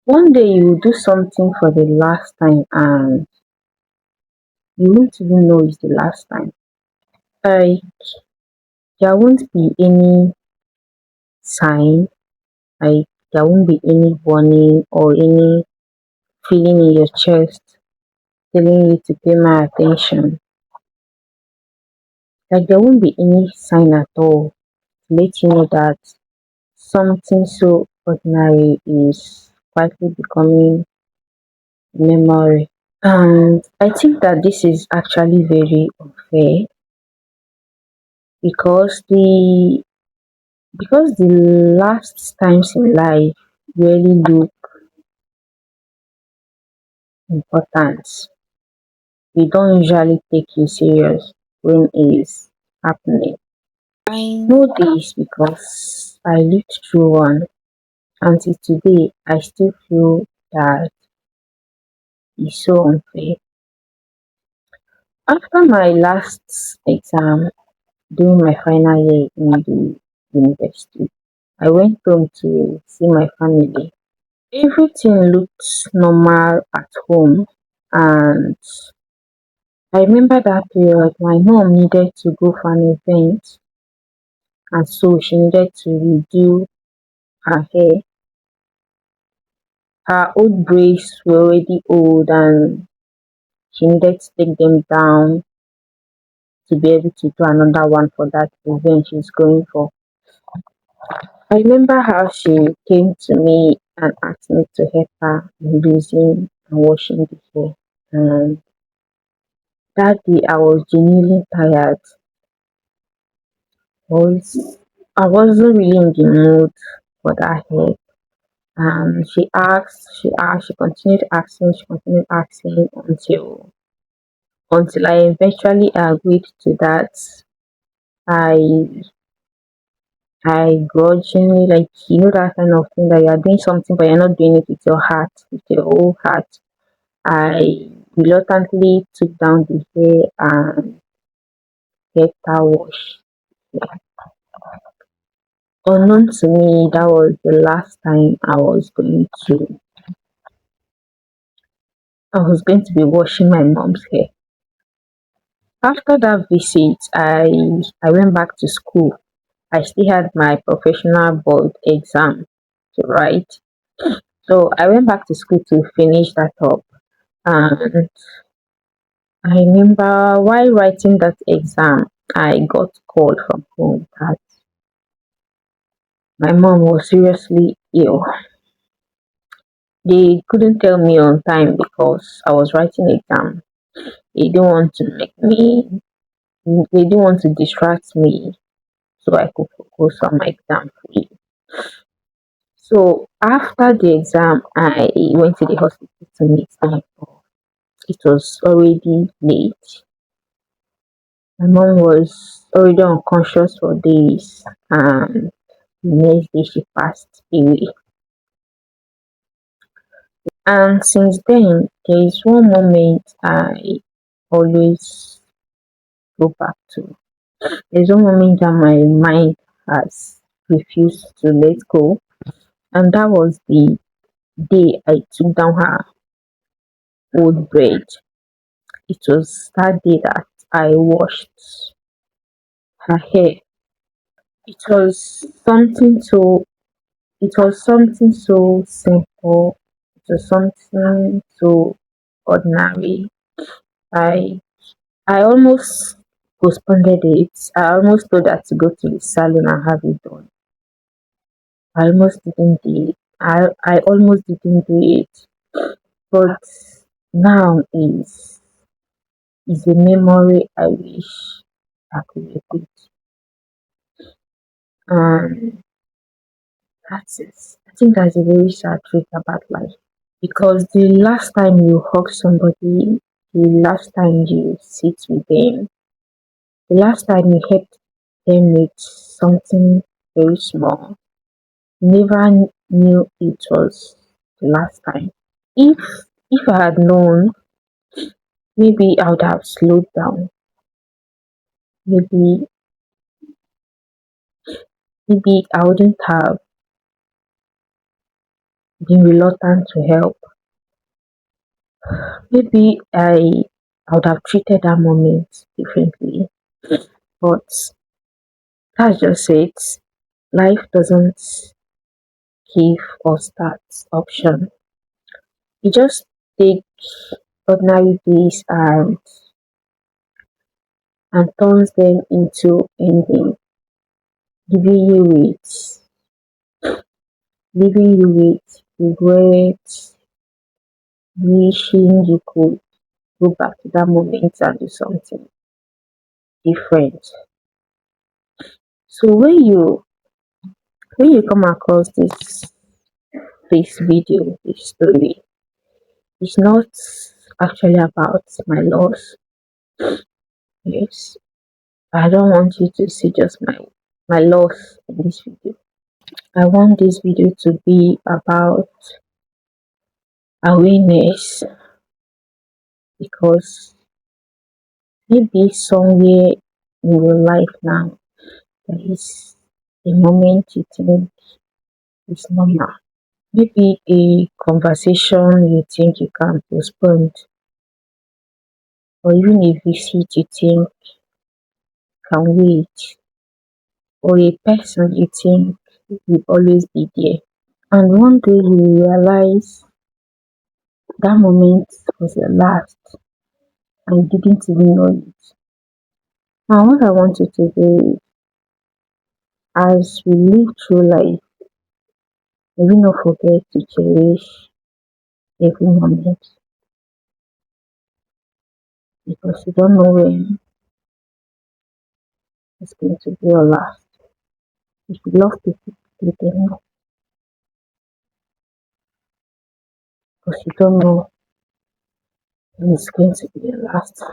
One day you will do something for the last time and you won't even know it's the last time. Like there won't be any sign, like there won't be any warning or any feeling in your chest telling you to pay my attention. Like there won't be any sign at all to let you know that something so ordinary is quietly becoming memory. And I think that this is actually very unfair because the last times in life really look important. We don't usually take it serious when it's happening. I know this because I lived through one. Until today, I still feel that it's so unfair. After my last exam, during my final year in the university, I went home to see my family. Everything looked normal at home, and I remember that period my mom needed to go for an event, and so she needed to redo her hair. Her old braids were already old, and she needed to take them down to be able to do another one for that event she's going for. I remember how she came to me and asked me to help her in losing and washing the hair. And that day I was genuinely tired. I wasn't really in the mood for that hair. She continued asking until I eventually agreed to that. I I grudgingly, like, that kind of thing that you are doing something but you're not doing it with your heart, with your whole heart. I reluctantly took down the hair and get that wash. Yeah. Unknown to me, that was the last time I was going to be washing my mom's hair. After that visit, I went back to school. I still had my professional board exam to write. So I went back to school to finish that up. And I remember while writing that exam, I got called from home that my mom was seriously ill. They couldn't tell me on time because I was writing exam. They didn't want to make me, they didn't want to distract me so I could focus on my exam fully. So after the exam, I went to the hospital to meet them. It was already late. My mom was already unconscious for days, and the next day she passed away. And since then, there is one moment I always go back to. There's one moment that my mind has refused to let go, and that was the day I took down her old braid. It was that day that I washed her hair. It was something so it was something so simple. It was something so ordinary. I I almost postponed it. I almost told her to go to the salon and have it done. I almost didn't do it. I almost didn't do it. But now is a memory I wish I could repeat. And that's it. I think that's a very sad truth about life. Because the last time you hug somebody, the last time you sit with them, the last time you help them with something very small, you never knew it was the last time. If I had known, maybe I would have slowed down. Maybe I wouldn't have been reluctant to help. Maybe I would have treated that moment differently, but that's just it. Life doesn't give us that option. You just take ordinary days and turns them into ending, giving you weight, leaving you with regret, wishing you could go back to that moment and do something different. So when you come across this video, this story, it's not actually about my loss. Yes. I don't want you to see just my loss in this video. I want this video to be about awareness, because maybe somewhere in your life now there is a moment you think is normal. Maybe a conversation you think you can postpone, or even a visit you think can wait, or a person you think will always be there. And one day you realize that moment was your last and you didn't even know it. Now, what I want you to do is, as we live through life, may we not forget to cherish every moment, because you don't know when it's going to be your last. If you love people, let them know, because you don't know when it's going to be your last.